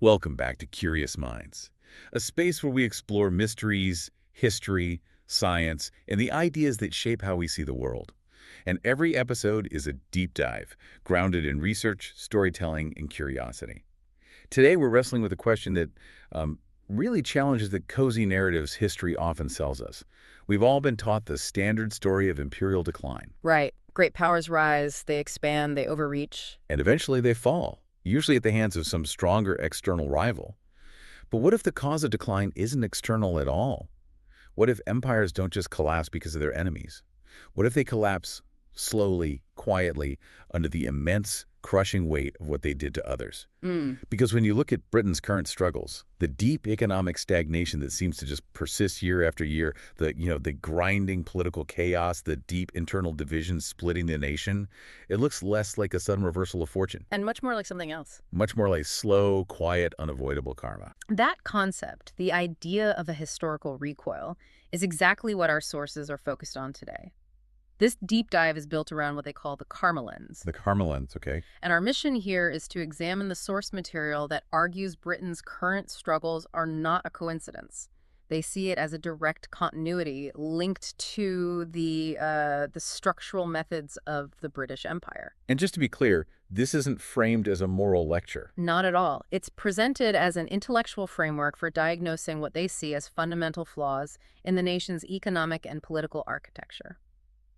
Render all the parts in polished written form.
Welcome back to Curious Minds, a space where we explore mysteries, history, science, and the ideas that shape how we see the world. And every episode is a deep dive, grounded in research, storytelling, and curiosity. Today, we're wrestling with a question that really challenges the cozy narratives history often sells us. We've all been taught the standard story of imperial decline, Right. Great powers rise, they expand, they overreach. and eventually they fall, usually at the hands of some stronger external rival. But what if the cause of decline isn't external at all? What if empires don't just collapse because of their enemies? What if they collapse slowly, quietly, under the immense, crushing weight of what they did to others? Because when you look at Britain's current struggles, the deep economic stagnation that seems to just persist year after year, the grinding political chaos, the deep internal divisions splitting the nation, it looks less like a sudden reversal of fortune, And much more like something else. much more like slow, quiet, unavoidable karma. That concept, the idea of a historical recoil, is exactly what our sources are focused on today. This deep dive is built around what they call the karma lens. The karma lens, okay? And our mission here is to examine the source material that argues Britain's current struggles are not a coincidence. They see it as a direct continuity linked to the structural methods of the British Empire. And just to be clear, this isn't framed as a moral lecture. Not at all. It's presented as an intellectual framework for diagnosing what they see as fundamental flaws in the nation's economic and political architecture.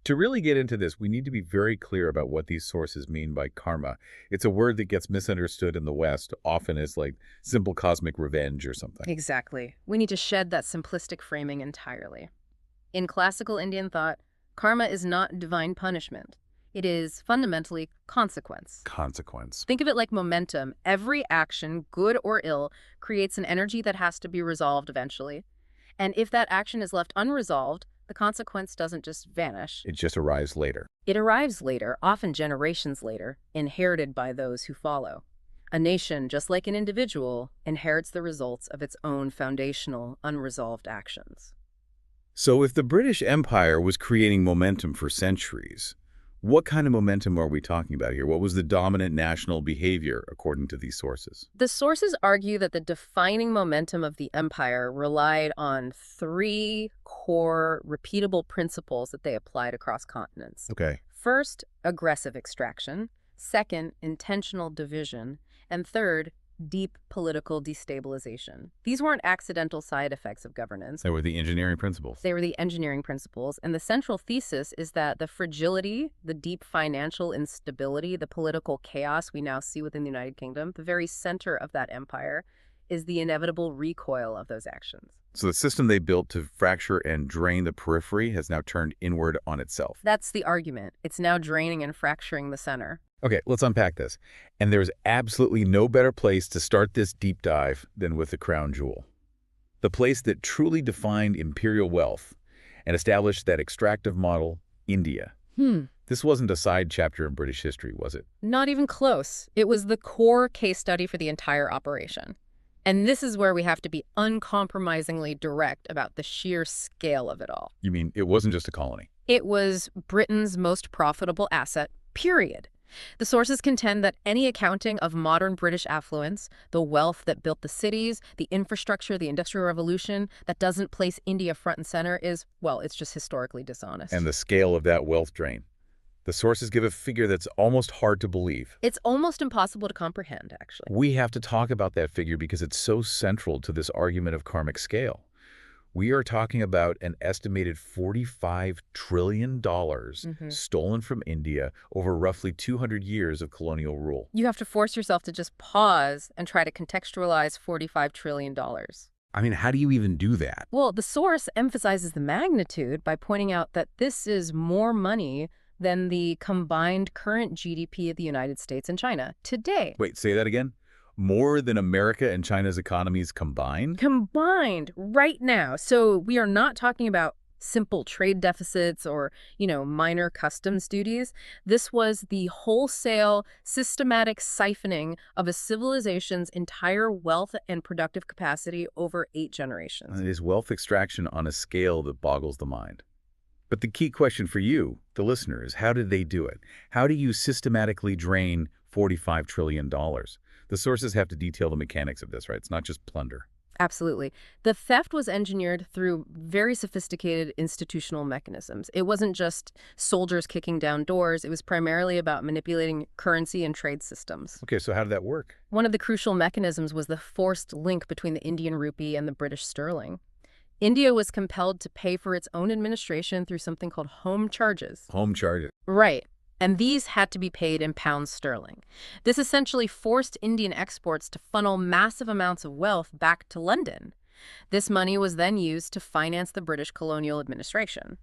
To really get into this, we need to be very clear about what these sources mean by karma. It's a word that gets misunderstood in the West, often as like simple cosmic revenge or something. Exactly. We need to shed that simplistic framing entirely. In classical Indian thought, karma is not divine punishment. It is fundamentally consequence. Consequence. Think of it like momentum. Every action, good or ill, creates an energy that has to be resolved eventually. And if that action is left unresolved, the consequence doesn't just vanish. It just arrives later. It arrives later, often generations later, inherited by those who follow. A nation, just like an individual, inherits the results of its own foundational, unresolved actions. So if the British Empire was creating momentum for centuries, what kind of momentum are we talking about here? What was the dominant national behavior according to these sources? The sources argue that the defining momentum of the empire relied on three core, repeatable principles that they applied across continents. Okay. First, aggressive extraction. Second, intentional division. And third, deep political destabilization. These weren't accidental side effects of governance. They were the engineering principles. They were the engineering principles, and the central thesis is that the fragility, the deep financial instability, the political chaos we now see within the United Kingdom, the very center of that empire, is the inevitable recoil of those actions. So the system they built to fracture and drain the periphery has now turned inward on itself. That's the argument. It's now draining and fracturing the center. Okay, let's unpack this. And there's absolutely no better place to start this deep dive than with the crown jewel. The place that truly defined imperial wealth and established that extractive model, India. This wasn't a side chapter in British history, was it? Not even close. It was the core case study for the entire operation. And this is where we have to be uncompromisingly direct about the sheer scale of it all. You mean it wasn't just a colony? It was Britain's most profitable asset, period. The sources contend that any accounting of modern British affluence, the wealth that built the cities, the infrastructure, the Industrial Revolution, that doesn't place India front and center is, well, it's just historically dishonest. And the scale of that wealth drain. The sources give a figure that's almost hard to believe. It's almost impossible to comprehend, actually. We have to talk about that figure because it's so central to this argument of karmic scale. We are talking about an estimated $45 trillion stolen from India over roughly 200 years of colonial rule. You have to force yourself to just pause and try to contextualize $45 trillion. I mean, how do you even do that? Well, the source emphasizes the magnitude by pointing out that this is more money than the combined current GDP of the United States and China today. Wait, say that again? More than America and China's economies combined? Combined right now. So we are not talking about simple trade deficits or, minor customs duties. This was the wholesale, systematic siphoning of a civilization's entire wealth and productive capacity over 8 generations. It is wealth extraction on a scale that boggles the mind. But the key question for you, the listener, is how did they do it? How do you systematically drain $45 trillion? The sources have to detail the mechanics of this, right? It's not just plunder. Absolutely. The theft was engineered through very sophisticated institutional mechanisms. It wasn't just soldiers kicking down doors. It was primarily about manipulating currency and trade systems. Okay, so how did that work? One of the crucial mechanisms was the forced link between the Indian rupee and the British sterling. India was compelled to pay for its own administration through something called home charges. Home charges. Right. And these had to be paid in pounds sterling. This essentially forced Indian exports to funnel massive amounts of wealth back to London. This money was then used to finance the British colonial administration,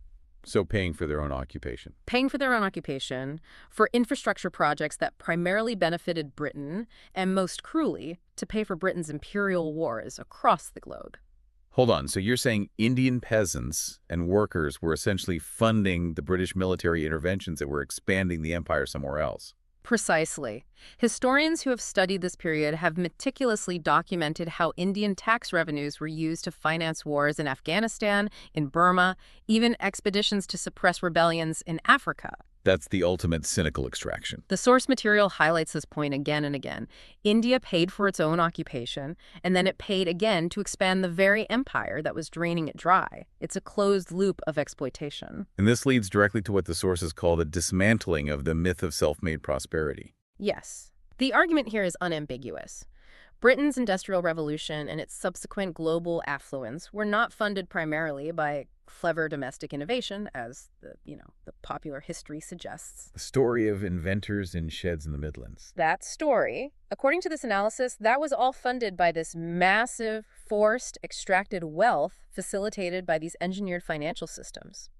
So paying for their own occupation. paying for their own occupation, for infrastructure projects that primarily benefited Britain, and most cruelly, to pay for Britain's imperial wars across the globe. Hold on, so you're saying Indian peasants and workers were essentially funding the British military interventions that were expanding the empire somewhere else? Precisely. Historians who have studied this period have meticulously documented how Indian tax revenues were used to finance wars in Afghanistan, in Burma, even expeditions to suppress rebellions in Africa. That's the ultimate cynical extraction. The source material highlights this point again and again. India paid for its own occupation, and then it paid again to expand the very empire that was draining it dry. It's a closed loop of exploitation. And this leads directly to what the sources call the dismantling of the myth of self-made prosperity. Yes. The argument here is unambiguous. Britain's Industrial Revolution and its subsequent global affluence were not funded primarily by clever domestic innovation, as the popular history suggests. The story of inventors in sheds in the Midlands. That story, according to this analysis, that was all funded by this massive, forced, extracted wealth facilitated by these engineered financial systems.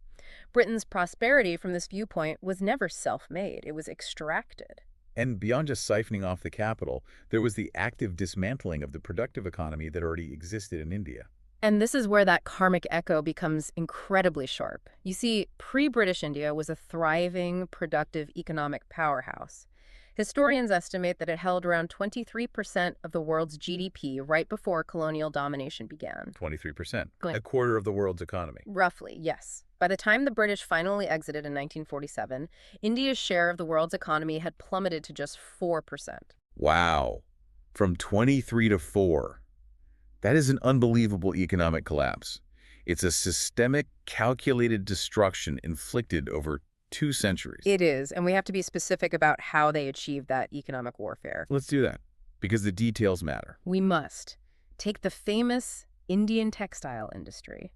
Britain's prosperity from this viewpoint was never self-made. It was extracted. And beyond just siphoning off the capital, there was the active dismantling of the productive economy that already existed in India. And this is where that karmic echo becomes incredibly sharp. You see, pre-British India was a thriving, productive economic powerhouse. Historians estimate that it held around 23% of the world's GDP right before colonial domination began. 23%. Go A quarter of the world's economy. Roughly, yes. By the time the British finally exited in 1947, India's share of the world's economy had plummeted to just 4%. Wow. From 23 to 4. That is an unbelievable economic collapse. It's a systemic, calculated destruction inflicted over 2 centuries. It is, and we have to be specific about how they achieved that economic warfare. Let's do that, because the details matter. We must. Take the famous Indian textile industry.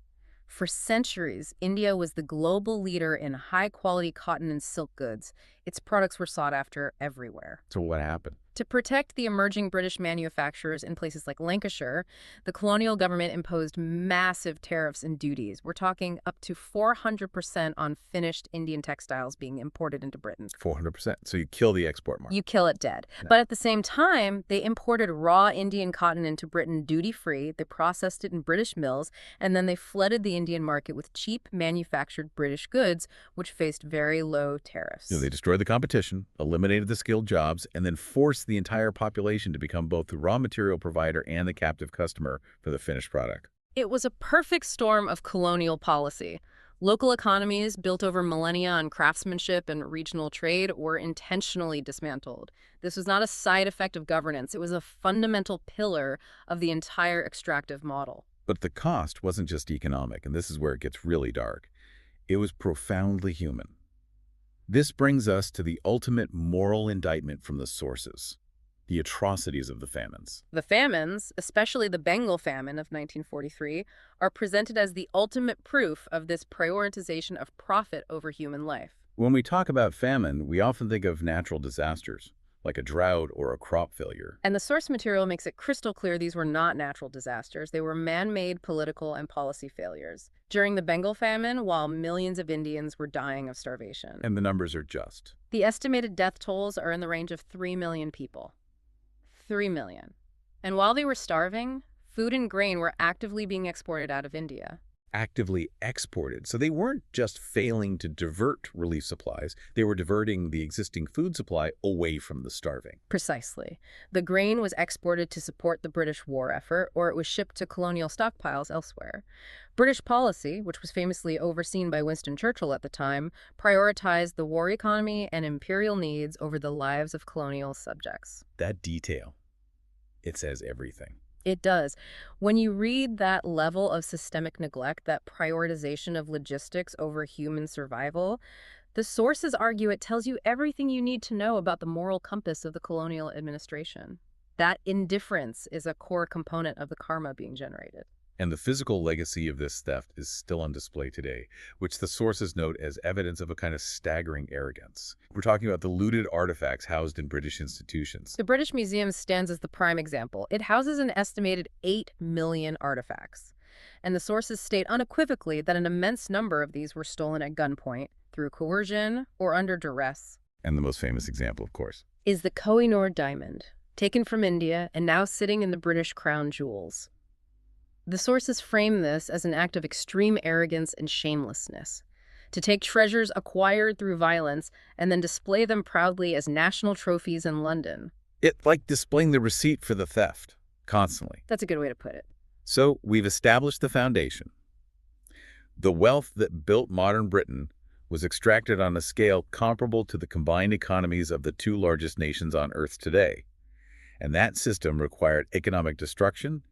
For centuries, India was the global leader in high-quality cotton and silk goods. Its products were sought after everywhere. So what happened? To protect the emerging British manufacturers in places like Lancashire, the colonial government imposed massive tariffs and duties. We're talking up to 400% on finished Indian textiles being imported into Britain. 400%. So you kill the export market. You kill it dead. Yeah. But at the same time, they imported raw Indian cotton into Britain duty-free, they processed it in British mills, and then they flooded the Indian market with cheap manufactured British goods, which faced very low tariffs. They destroyed the competition, eliminated the skilled jobs, and then forced the entire population to become both the raw material provider and the captive customer for the finished product. It was a perfect storm of colonial policy. Local economies built over millennia on craftsmanship and regional trade were intentionally dismantled. This was not a side effect of governance. It was a fundamental pillar of the entire extractive model. But the cost wasn't just economic, and this is where it gets really dark. It was profoundly human. This brings us to the ultimate moral indictment from the sources, the atrocities of the famines. The famines, especially the Bengal famine of 1943, are presented as the ultimate proof of this prioritization of profit over human life. When we talk about famine, we often think of natural disasters, like a drought or a crop failure. And the source material makes it crystal clear these were not natural disasters. They were man-made political and policy failures. During the Bengal famine, while millions of Indians were dying of starvation. And the numbers are just. The estimated death tolls are in the range of 3 million people. 3 million. And while they were starving, food and grain were actively being exported out of India. Actively exported. So they weren't just failing to divert relief supplies, they were diverting the existing food supply away from the starving. Precisely. The grain was exported to support the British war effort, or it was shipped to colonial stockpiles elsewhere. British policy, which was famously overseen by Winston Churchill at the time, prioritized the war economy and imperial needs over the lives of colonial subjects. That detail. It says everything. It does. When you read that level of systemic neglect, that prioritization of logistics over human survival, the sources argue it tells you everything you need to know about the moral compass of the colonial administration. That indifference is a core component of the karma being generated. And the physical legacy of this theft is still on display today, which the sources note as evidence of a kind of staggering arrogance. We're talking about the looted artifacts housed in British institutions. The British Museum stands as the prime example. It houses an estimated 8 million artifacts. And the sources state unequivocally that an immense number of these were stolen at gunpoint, through coercion, or under duress. And the most famous example, of course, Is the Koh-i-Noor diamond, taken from India and now sitting in the British Crown Jewels. The sources frame this as an act of extreme arrogance and shamelessness, to take treasures acquired through violence and then display them proudly as national trophies in London. it's like displaying the receipt for the theft, constantly. That's a good way to put it. So we've established the foundation. The wealth that built modern Britain was extracted on a scale comparable to the combined economies of the two largest nations on Earth today. And that system required economic destruction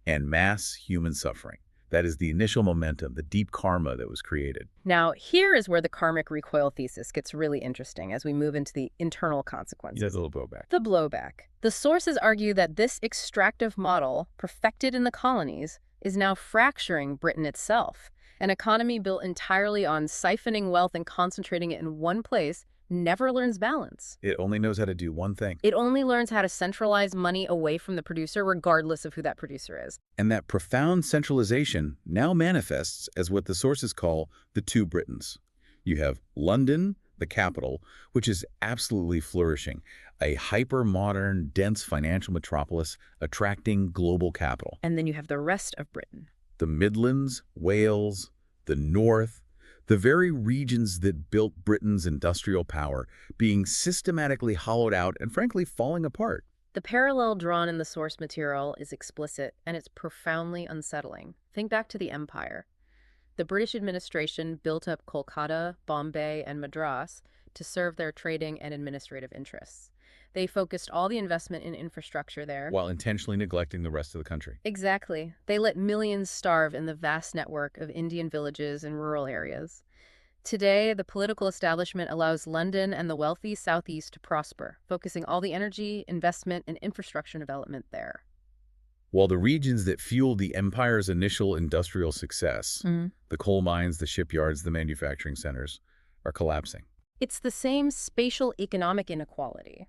and mass human suffering. That is the initial momentum, the deep karma that was created. Now, here is where the karmic recoil thesis gets really interesting as we move into the internal consequences. That's a little blowback. The blowback. The sources argue that this extractive model, perfected in the colonies, is now fracturing Britain itself. An economy built entirely on siphoning wealth and concentrating it in one place never learns balance. It only knows how to do one thing. It only learns how to centralize money away from the producer, regardless of who that producer is. And that profound centralization now manifests as what the sources call the two Britons. You have London, the capital, which is absolutely flourishing, a hyper-modern, dense financial metropolis attracting global capital. And then you have the rest of Britain. The Midlands, Wales, the North, the very regions that built Britain's industrial power being systematically hollowed out and frankly falling apart. The parallel drawn in the source material is explicit, and it's profoundly unsettling. Think back to the empire. The British administration built up Kolkata, Bombay, and Madras to serve their trading and administrative interests. They focused all the investment in infrastructure there. While intentionally neglecting the rest of the country. Exactly. They let millions starve in the vast network of Indian villages and rural areas. Today, the political establishment allows London and the wealthy Southeast to prosper, focusing all the energy, investment, and infrastructure development there. While the regions that fueled the empire's initial industrial success, the coal mines, the shipyards, the manufacturing centers, are collapsing. It's the same spatial economic inequality.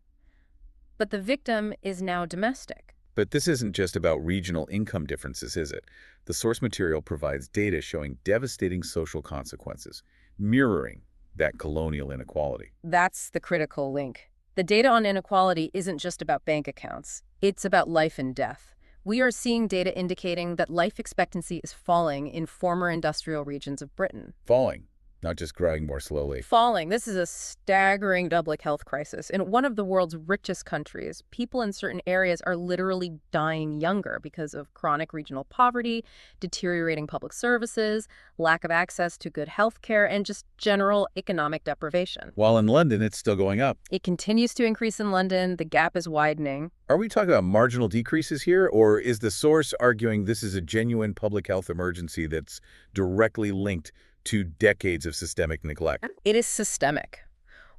But the victim is now domestic. But this isn't just about regional income differences, is it? The source material provides data showing devastating social consequences, mirroring that colonial inequality. That's the critical link. The data on inequality isn't just about bank accounts. It's about life and death. We are seeing data indicating that life expectancy is falling in former industrial regions of Britain. Falling, not just growing more slowly. Falling. This is a staggering public health crisis. In one of the world's richest countries, people in certain areas are literally dying younger because of chronic regional poverty, deteriorating public services, lack of access to good health care, and just general economic deprivation. While in London, it's still going up. It continues to increase in London. The gap is widening. Are we talking about marginal decreases here, or is the source arguing this is a genuine public health emergency that's directly linked to decades of systemic neglect? It is systemic.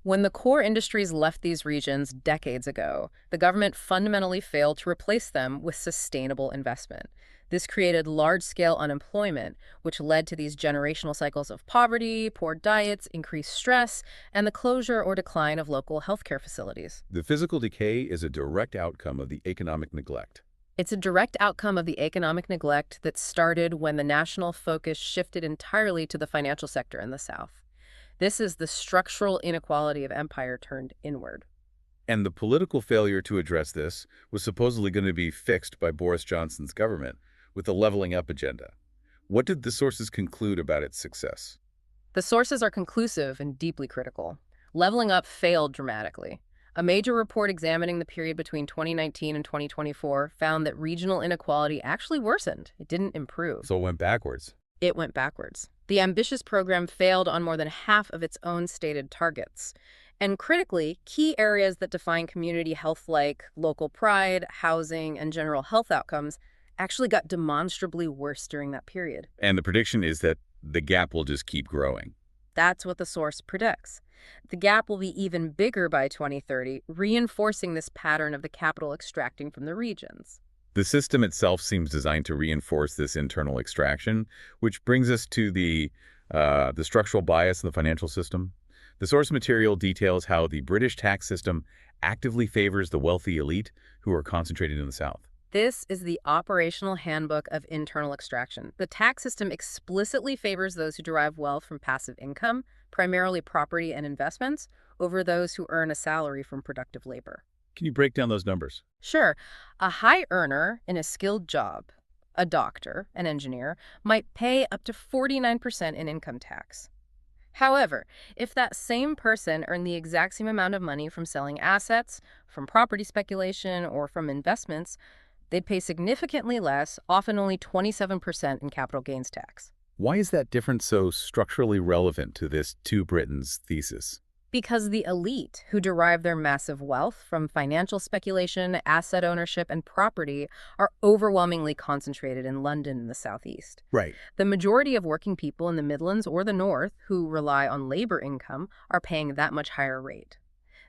When the core industries left these regions decades ago, the government fundamentally failed to replace them with sustainable investment. This created large-scale unemployment, which led to these generational cycles of poverty, poor diets, increased stress, and the closure or decline of local healthcare facilities. The physical decay is a direct outcome of the economic neglect. It's a direct outcome of the economic neglect that started when the national focus shifted entirely to the financial sector in the South. This is the structural inequality of empire turned inward. And the political failure to address this was supposedly going to be fixed by Boris Johnson's government with a leveling up agenda. What did the sources conclude about its success? The sources are conclusive and deeply critical. Leveling up failed dramatically. A major report examining the period between 2019 and 2024 found that regional inequality actually worsened. It didn't improve. So it went backwards. It went backwards. The ambitious program failed on more than half of its own stated targets. And critically, key areas that define community health like local pride, housing, and general health outcomes actually got demonstrably worse during that period. And the prediction is that the gap will just keep growing. That's what the source predicts. The gap will be even bigger by 2030, reinforcing this pattern of the capital extracting from the regions. The system itself seems designed to reinforce this internal extraction, which brings us to the structural bias in the financial system. The source material details how the British tax system actively favors the wealthy elite who are concentrated in the South. This is the Operational Handbook of Internal Extraction. The tax system explicitly favors those who derive wealth from passive income, primarily property and investments, over those who earn a salary from productive labor. Can you break down those numbers? Sure, a high earner in a skilled job, a doctor, an engineer, might pay up to 49% in income tax. However, if that same person earned the exact same amount of money from selling assets, from property speculation, or from investments, they'd pay significantly less, often only 27% in capital gains tax. Why is that difference so structurally relevant to this Two Britons thesis? Because the elite, who derive their massive wealth from financial speculation, asset ownership, and property, are overwhelmingly concentrated in London and the southeast. Right. The majority of working people in the Midlands or the North who rely on labor income are paying that much higher rate.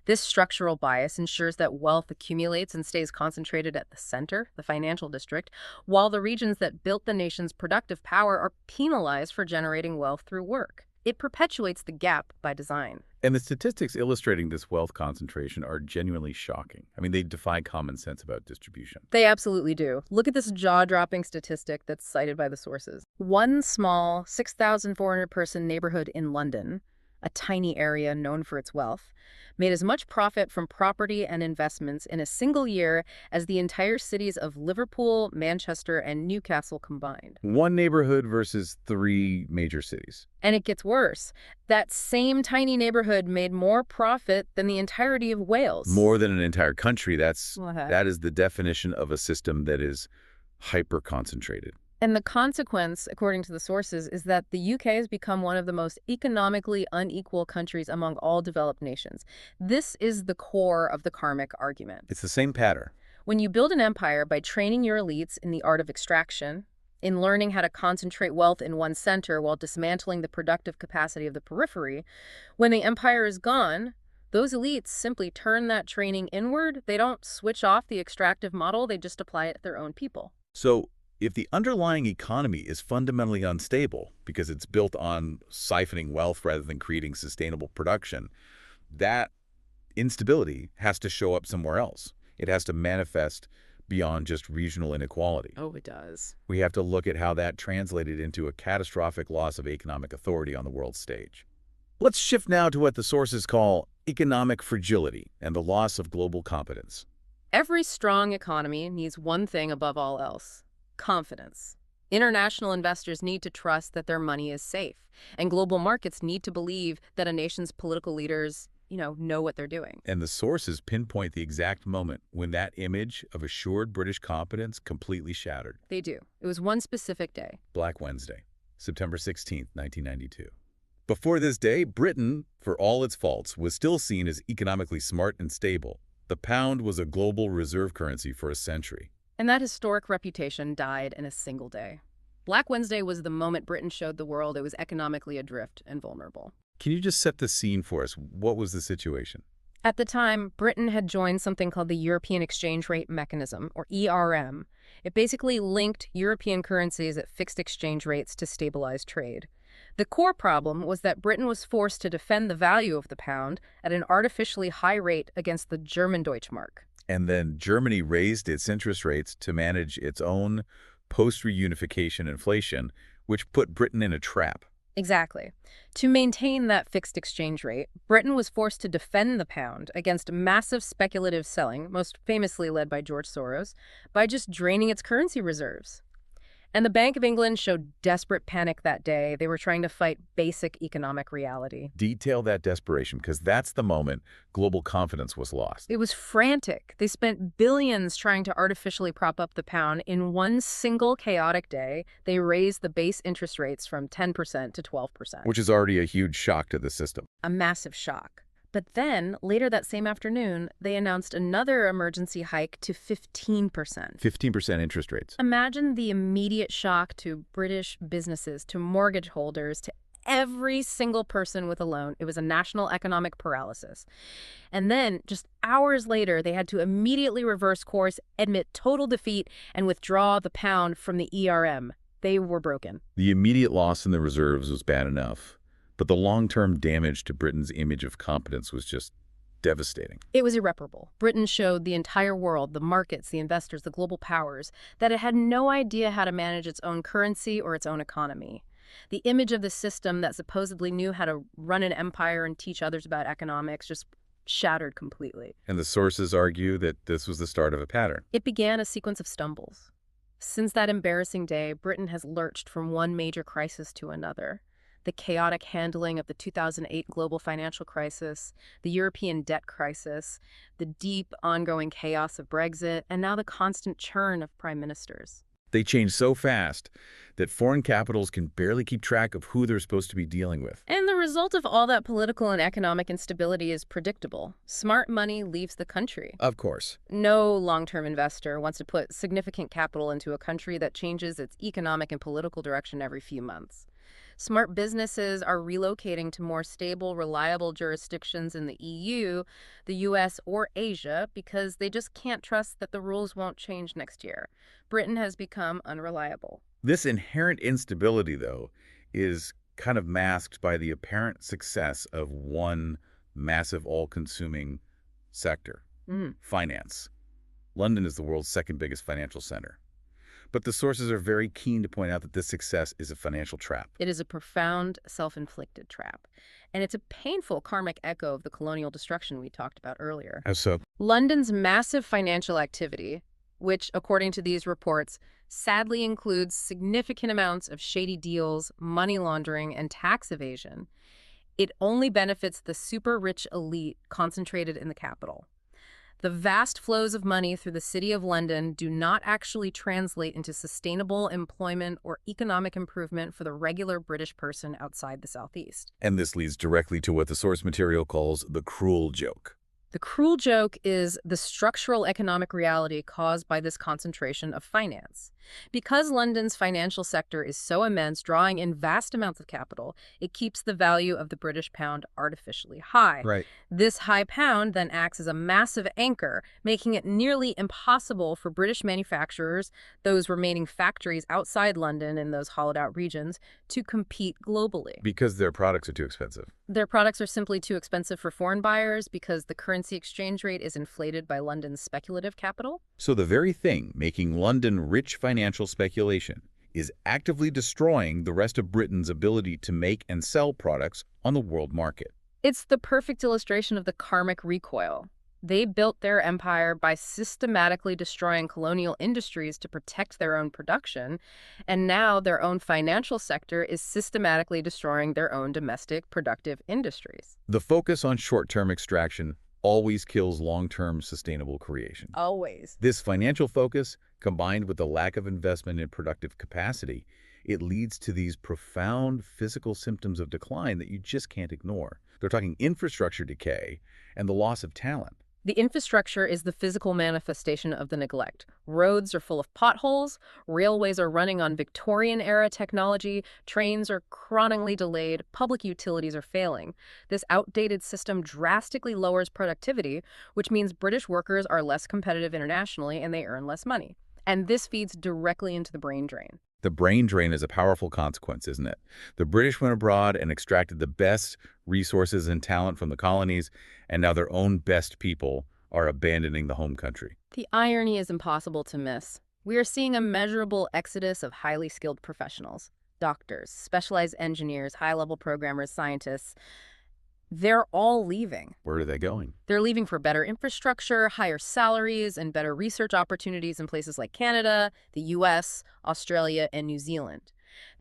This structural bias ensures that wealth accumulates and stays concentrated at the center, the financial district, while the regions that built the nation's productive power are penalized for generating wealth through work. It perpetuates the gap by design. And the statistics illustrating this wealth concentration are genuinely shocking. I mean, they defy common sense about distribution. They absolutely do. Look at this jaw-dropping statistic that's cited by the sources. One small 6,400-person neighborhood in London, a tiny area known for its wealth, made as much profit from property and investments in a single year as the entire cities of Liverpool, Manchester, and Newcastle combined. One neighborhood versus 3 major cities. And it gets worse. That same tiny neighborhood made more profit than the entirety of Wales. More than an entire country. That What? is the definition of a system that is hyper-concentrated. And the consequence, according to the sources, is that the UK has become one of the most economically unequal countries among all developed nations. This is the core of the karmic argument. It's the same pattern. When you build an empire by training your elites in the art of extraction, in learning how to concentrate wealth in one center while dismantling the productive capacity of the periphery, when the empire is gone, those elites simply turn that training inward. They don't switch off the extractive model, they just apply it to their own people. So if the underlying economy is fundamentally unstable because it's built on siphoning wealth rather than creating sustainable production, that instability has to show up somewhere else. It has to manifest beyond just regional inequality. Oh, it does. We have to look at how that translated into a catastrophic loss of economic authority on the world stage. Let's shift now to what the sources call economic fragility and the loss of global competence. Every strong economy needs one thing above all else: confidence. International investors need to trust that their money is safe, and global markets need to believe that a nation's political leaders, know what they're doing. And the sources pinpoint the exact moment when that image of assured British competence completely shattered. They do. It was one specific day. Black Wednesday, September 16, 1992. Before this day, Britain, for all its faults, was still seen as economically smart and stable. The pound was a global reserve currency for a century. And that historic reputation died in a single day. Black Wednesday was the moment Britain showed the world it was economically adrift and vulnerable. Can you just set the scene for us? What was the situation? At the time, Britain had joined something called the European Exchange Rate Mechanism, or ERM. It basically linked European currencies at fixed exchange rates to stabilize trade. The core problem was that Britain was forced to defend the value of the pound at an artificially high rate against the German Deutschmark. And then Germany raised its interest rates to manage its own post-reunification inflation, which put Britain in a trap. Exactly. To maintain that fixed exchange rate, Britain was forced to defend the pound against massive speculative selling, most famously led by George Soros, by just draining its currency reserves. And the Bank of England showed desperate panic that day. They were trying to fight basic economic reality. Detail that desperation, because that's the moment global confidence was lost. It was frantic. They spent billions trying to artificially prop up the pound. In one single chaotic day, they raised the base interest rates from 10% to 12%. Which is already a huge shock to the system. A massive shock. But then, later that same afternoon, they announced another emergency hike to 15%. 15% interest rates. Imagine the immediate shock to British businesses, to mortgage holders, to every single person with a loan. It was a national economic paralysis. And then, just hours later, they had to immediately reverse course, admit total defeat, and withdraw the pound from the ERM. They were broken. The immediate loss in the reserves was bad enough, but the long-term damage to Britain's image of competence was just devastating. It was irreparable. Britain showed the entire world, the markets, the investors, the global powers, that it had no idea how to manage its own currency or its own economy. The image of the system that supposedly knew how to run an empire and teach others about economics just shattered completely. And the sources argue that this was the start of a pattern. It began a sequence of stumbles. Since that embarrassing day, Britain has lurched from one major crisis to another. The chaotic handling of the 2008 global financial crisis, the European debt crisis, the deep, ongoing chaos of Brexit, and now the constant churn of prime ministers. They change so fast that foreign capitals can barely keep track of who they're supposed to be dealing with. And the result of all that political and economic instability is predictable. Smart money leaves the country. Of course. No long-term investor wants to put significant capital into a country that changes its economic and political direction every few months. Smart businesses are relocating to more stable, reliable jurisdictions in the EU, the US, or Asia because they just can't trust that the rules won't change next year. Britain has become unreliable. This inherent instability, though, is kind of masked by the apparent success of one massive, all-consuming sector, finance. London is the world's second biggest financial center. But the sources are very keen to point out that this success is a financial trap. It is a profound, self-inflicted trap. And it's a painful karmic echo of the colonial destruction we talked about earlier. How so? London's massive financial activity, which, according to these reports, sadly includes significant amounts of shady deals, money laundering, and tax evasion, it only benefits the super-rich elite concentrated in the capital. The vast flows of money through the City of London do not actually translate into sustainable employment or economic improvement for the regular British person outside the Southeast. And this leads directly to what the source material calls the cruel joke. The cruel joke is the structural economic reality caused by this concentration of finance. Because London's financial sector is so immense, drawing in vast amounts of capital, it keeps the value of the British pound artificially high. Right. This high pound then acts as a massive anchor, making it nearly impossible for British manufacturers, those remaining factories outside London in those hollowed-out regions, to compete globally. Because their products are too expensive. Their products are simply too expensive for foreign buyers because the currency exchange rate is inflated by London's speculative capital. So the very thing making London rich financial speculation is actively destroying the rest of Britain's ability to make and sell products on the world market. It's the perfect illustration of the karmic recoil. They built their empire by systematically destroying colonial industries to protect their own production, and now their own financial sector is systematically destroying their own domestic productive industries. The focus on short-term extraction always kills long-term sustainable creation. Always. This financial focus, combined with the lack of investment in productive capacity, it leads to these profound physical symptoms of decline that you just can't ignore. They're talking infrastructure decay and the loss of talent. The infrastructure is the physical manifestation of the neglect. Roads are full of potholes, railways are running on Victorian-era technology, trains are chronically delayed, public utilities are failing. This outdated system drastically lowers productivity, which means British workers are less competitive internationally and they earn less money. And this feeds directly into the brain drain. The brain drain is a powerful consequence, isn't it? The British went abroad and extracted the best resources and talent from the colonies, and now their own best people are abandoning the home country. The irony is impossible to miss. We are seeing a measurable exodus of highly skilled professionals. Doctors, specialized engineers, high-level programmers, scientists. They're all leaving. Where are they going? They're leaving for better infrastructure, higher salaries, and better research opportunities in places like Canada, the US, Australia, and New Zealand.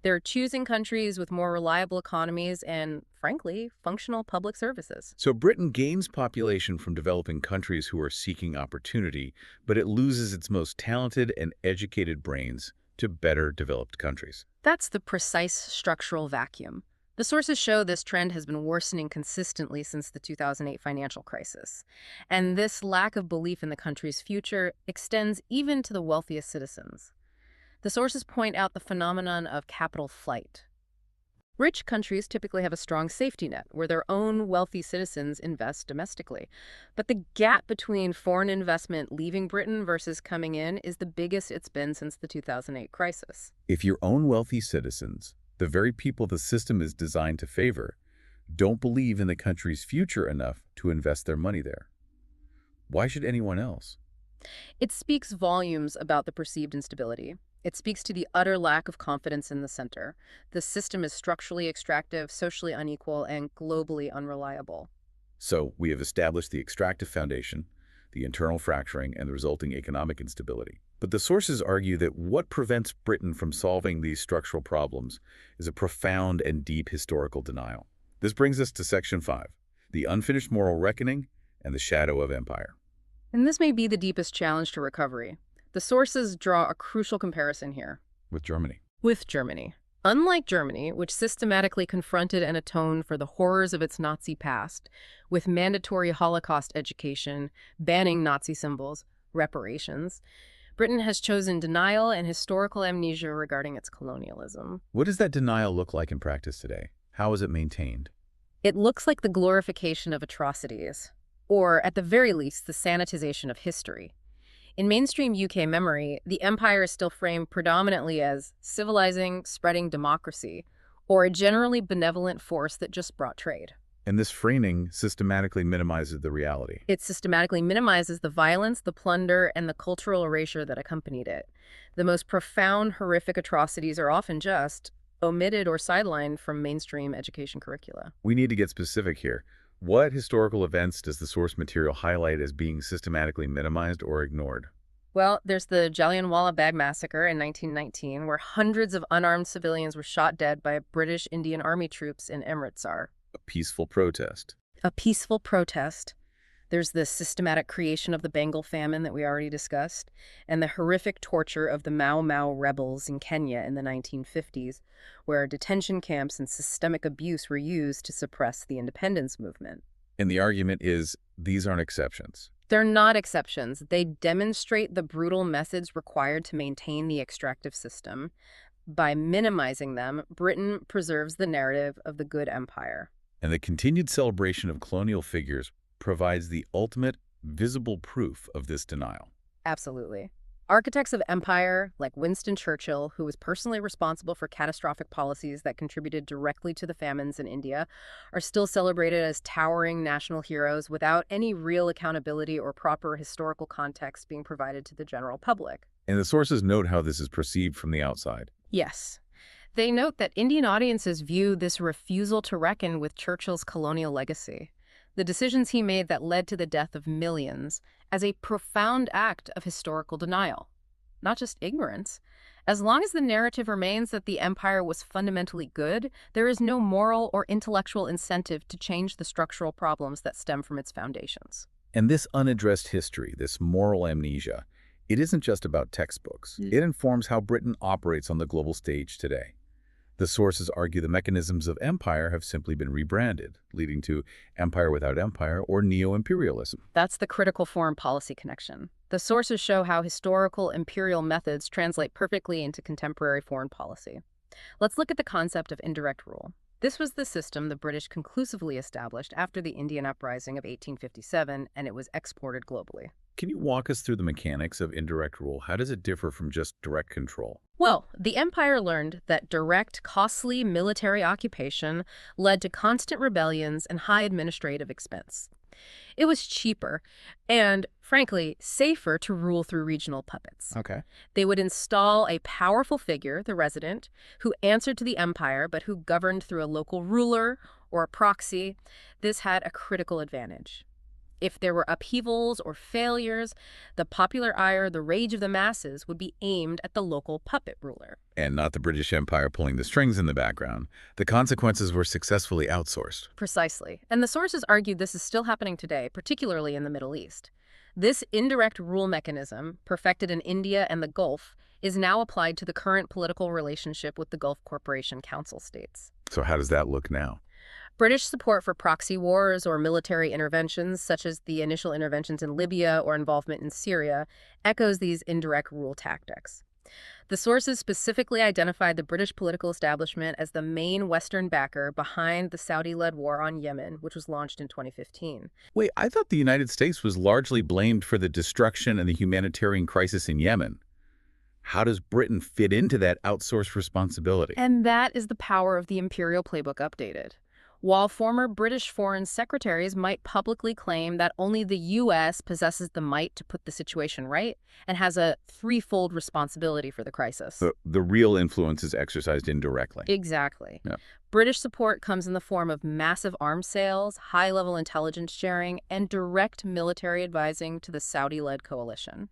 They're choosing countries with more reliable economies and, frankly, functional public services. So Britain gains population from developing countries who are seeking opportunity, but it loses its most talented and educated brains to better developed countries. That's the precise structural vacuum. The sources show this trend has been worsening consistently since the 2008 financial crisis. And this lack of belief in the country's future extends even to the wealthiest citizens. The sources point out the phenomenon of capital flight. Rich countries typically have a strong safety net where their own wealthy citizens invest domestically. But the gap between foreign investment leaving Britain versus coming in is the biggest it's been since the 2008 crisis. If your own wealthy citizens, the very people the system is designed to favor, don't believe in the country's future enough to invest their money there, why should anyone else? It speaks volumes about the perceived instability. It speaks to the utter lack of confidence in the center. The system is structurally extractive, socially unequal, and globally unreliable. So we have established the extractive foundation, the internal fracturing, and the resulting economic instability. But the sources argue that what prevents Britain from solving these structural problems is a profound and deep historical denial. This brings us to Section 5, the unfinished moral reckoning and the shadow of empire. And this may be the deepest challenge to recovery. The sources draw a crucial comparison here. With Germany. With Germany. Unlike Germany, which systematically confronted and atoned for the horrors of its Nazi past, with mandatory Holocaust education, banning Nazi symbols, reparations, Britain has chosen denial and historical amnesia regarding its colonialism. What does that denial look like in practice today? How is it maintained? It looks like the glorification of atrocities, or at the very least, the sanitization of history. In mainstream UK memory, the empire is still framed predominantly as civilizing, spreading democracy, or a generally benevolent force that just brought trade. And this framing systematically minimizes the reality. It systematically minimizes the violence, the plunder, and the cultural erasure that accompanied it. The most profound, horrific atrocities are often just omitted or sidelined from mainstream education curricula. We need to get specific here. What historical events does the source material highlight as being systematically minimized or ignored? Well, there's the Jallianwala Bagh massacre in 1919, where hundreds of unarmed civilians were shot dead by British Indian Army troops in Amritsar. A peaceful protest. A peaceful protest. There's the systematic creation of the Bengal famine that we already discussed, and the horrific torture of the Mau Mau rebels in Kenya in the 1950s, where detention camps and systemic abuse were used to suppress the independence movement. And the argument is these aren't exceptions. They're not exceptions. They demonstrate the brutal methods required to maintain the extractive system. By minimizing them, Britain preserves the narrative of the good empire. And the continued celebration of colonial figures provides the ultimate visible proof of this denial. Absolutely. Architects of empire, like Winston Churchill, who was personally responsible for catastrophic policies that contributed directly to the famines in India, are still celebrated as towering national heroes without any real accountability or proper historical context being provided to the general public. And the sources note how this is perceived from the outside. Yes. They note that Indian audiences view this refusal to reckon with Churchill's colonial legacy, the decisions he made that led to the death of millions, as a profound act of historical denial, not just ignorance. As long as the narrative remains that the empire was fundamentally good, there is no moral or intellectual incentive to change the structural problems that stem from its foundations. And this unaddressed history, this moral amnesia, it isn't just about textbooks. It informs how Britain operates on the global stage today. The sources argue the mechanisms of empire have simply been rebranded, leading to empire without empire or neo-imperialism. That's the critical foreign policy connection. The sources show how historical imperial methods translate perfectly into contemporary foreign policy. Let's look at the concept of indirect rule. This was the system the British conclusively established after the Indian Uprising of 1857, and it was exported globally. Can you walk us through the mechanics of indirect rule? How does it differ from just direct control? Well, the empire learned that direct, costly military occupation led to constant rebellions and high administrative expense. It was cheaper and, frankly, safer to rule through regional puppets. Okay. They would install a powerful figure, the resident, who answered to the empire but who governed through a local ruler or a proxy. This had a critical advantage. If there were upheavals or failures, the popular ire, the rage of the masses, would be aimed at the local puppet ruler. And not the British Empire pulling the strings in the background. The consequences were successfully outsourced. Precisely. And the sources argue this is still happening today, particularly in the Middle East. This indirect rule mechanism, perfected in India and the Gulf, is now applied to the current political relationship with the Gulf Cooperation Council states. So how does that look now? British support for proxy wars or military interventions, such as the initial interventions in Libya or involvement in Syria, echoes these indirect rule tactics. The sources specifically identified the British political establishment as the main Western backer behind the Saudi-led war on Yemen, which was launched in 2015. Wait, I thought the United States was largely blamed for the destruction and the humanitarian crisis in Yemen. How does Britain fit into that outsourced responsibility? And that is the power of the imperial playbook updated. While former British foreign secretaries might publicly claim that only the U.S. possesses the might to put the situation right and has a threefold responsibility for the crisis. The real influence is exercised indirectly. Exactly. Yeah. British support comes in the form of massive arms sales, high-level intelligence sharing, and direct military advising to the Saudi-led coalition.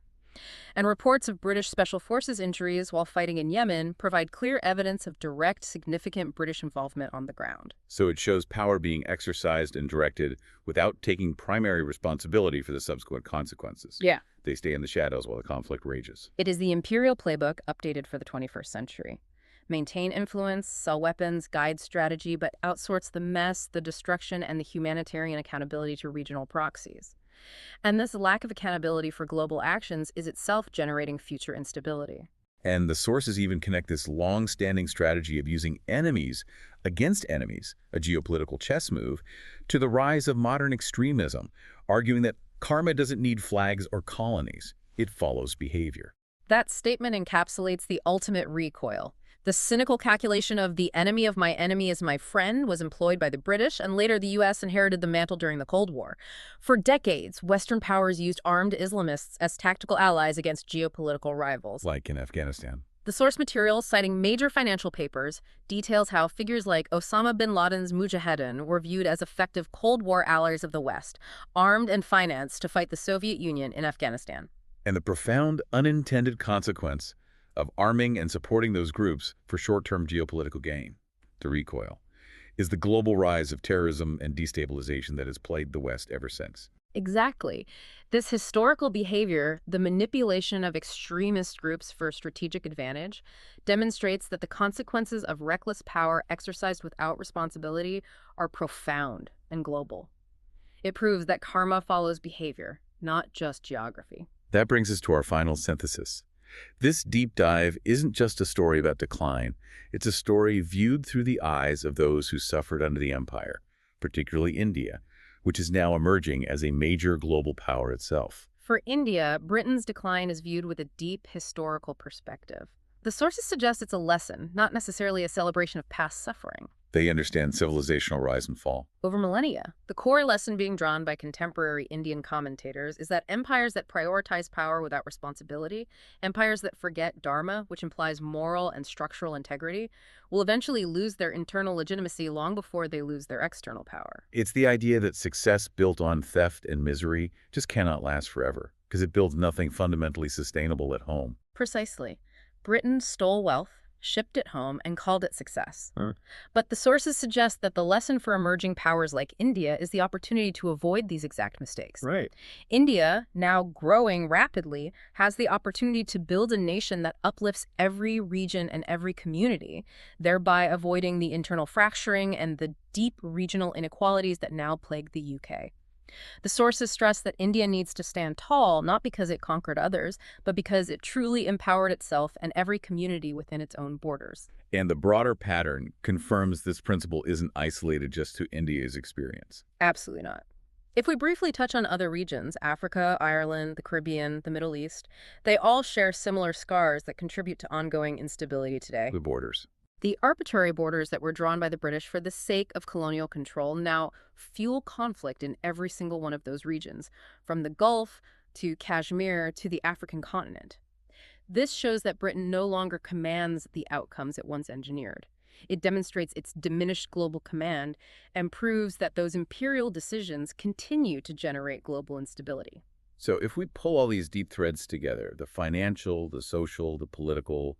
And reports of British Special Forces injuries while fighting in Yemen provide clear evidence of direct, significant British involvement on the ground. So it shows power being exercised and directed without taking primary responsibility for the subsequent consequences. Yeah. They stay in the shadows while the conflict rages. It is the imperial playbook updated for the 21st century. Maintain influence, sell weapons, guide strategy, but outsource the mess, the destruction, and the humanitarian accountability to regional proxies. And this lack of accountability for global actions is itself generating future instability. And the sources even connect this long-standing strategy of using enemies against enemies, a geopolitical chess move, to the rise of modern extremism, arguing that karma doesn't need flags or colonies. It follows behavior. That statement encapsulates the ultimate recoil. The cynical calculation of the enemy of my enemy is my friend was employed by the British, and later the U.S. inherited the mantle during the Cold War. For decades, Western powers used armed Islamists as tactical allies against geopolitical rivals. Like in Afghanistan. The source material, citing major financial papers, details how figures like Osama bin Laden's Mujahideen were viewed as effective Cold War allies of the West, armed and financed to fight the Soviet Union in Afghanistan. And the profound unintended consequence of arming and supporting those groups for short-term geopolitical gain, the recoil, is the global rise of terrorism and destabilization that has plagued the West ever since. Exactly. This historical behavior, the manipulation of extremist groups for strategic advantage, demonstrates that the consequences of reckless power exercised without responsibility are profound and global. It proves that karma follows behavior, not just geography. That brings us to our final synthesis. This deep dive isn't just a story about decline. It's a story viewed through the eyes of those who suffered under the empire, particularly India, which is now emerging as a major global power itself. For India, Britain's decline is viewed with a deep historical perspective. The sources suggest it's a lesson, not necessarily a celebration of past suffering. They understand civilizational rise and fall. Over millennia, the core lesson being drawn by contemporary Indian commentators is that empires that prioritize power without responsibility, empires that forget dharma, which implies moral and structural integrity, will eventually lose their internal legitimacy long before they lose their external power. It's the idea that success built on theft and misery just cannot last forever, because it builds nothing fundamentally sustainable at home. Precisely. Britain stole wealth, shipped it home, and called it success. But the sources suggest that the lesson for emerging powers like India is the opportunity to avoid these exact mistakes. Right. India, now growing rapidly, has the opportunity to build a nation that uplifts every region and every community, thereby avoiding the internal fracturing and the deep regional inequalities that now plague the UK. The sources stress that India needs to stand tall, not because it conquered others, but because it truly empowered itself and every community within its own borders. And the broader pattern confirms this principle isn't isolated just to India's experience. Absolutely not. If we briefly touch on other regions, Africa, Ireland, the Caribbean, the Middle East, they all share similar scars that contribute to ongoing instability today. The borders. The arbitrary borders that were drawn by the British for the sake of colonial control now fuel conflict in every single one of those regions, from the Gulf to Kashmir to the African continent. This shows that Britain no longer commands the outcomes it once engineered. It demonstrates its diminished global command and proves that those imperial decisions continue to generate global instability. So if we pull all these deep threads together, the financial, the social, the political,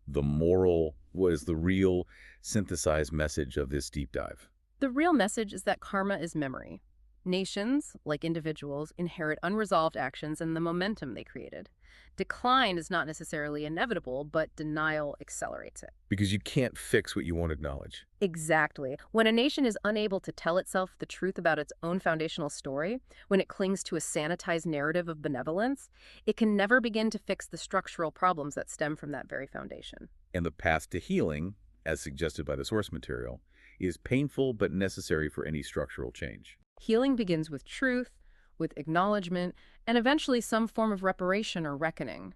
the moral, what is the real synthesized message of this deep dive? The real message is that karma is memory. Nations, like individuals, inherit unresolved actions and the momentum they created. Decline is not necessarily inevitable, but denial accelerates it. Because you can't fix what you won't acknowledge. Exactly. When a nation is unable to tell itself the truth about its own foundational story, when it clings to a sanitized narrative of benevolence, it can never begin to fix the structural problems that stem from that very foundation. And the path to healing, as suggested by the source material, is painful but necessary for any structural change. Healing begins with truth, with acknowledgement, and eventually some form of reparation or reckoning,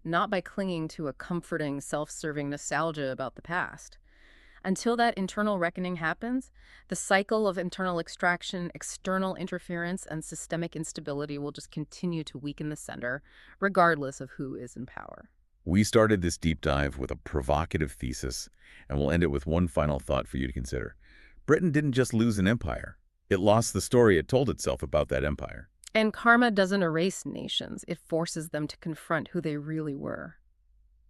not by clinging to a comforting, self-serving nostalgia about the past. Until that internal reckoning happens, the cycle of internal extraction, external interference, and systemic instability will just continue to weaken the center, regardless of who is in power. We started this deep dive with a provocative thesis, and we'll end it with one final thought for you to consider. Britain didn't just lose an empire. It lost the story it told itself about that empire. And karma doesn't erase nations, it forces them to confront who they really were.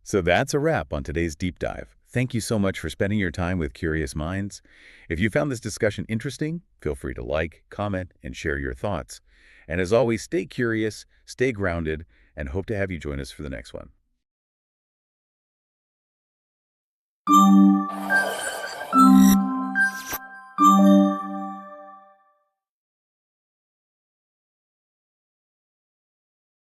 So that's a wrap on today's deep dive. Thank you so much for spending your time with Curious Minds. If you found this discussion interesting, feel free to like, comment, and share your thoughts. And as always, stay curious, stay grounded, and hope to have you join us for the next one.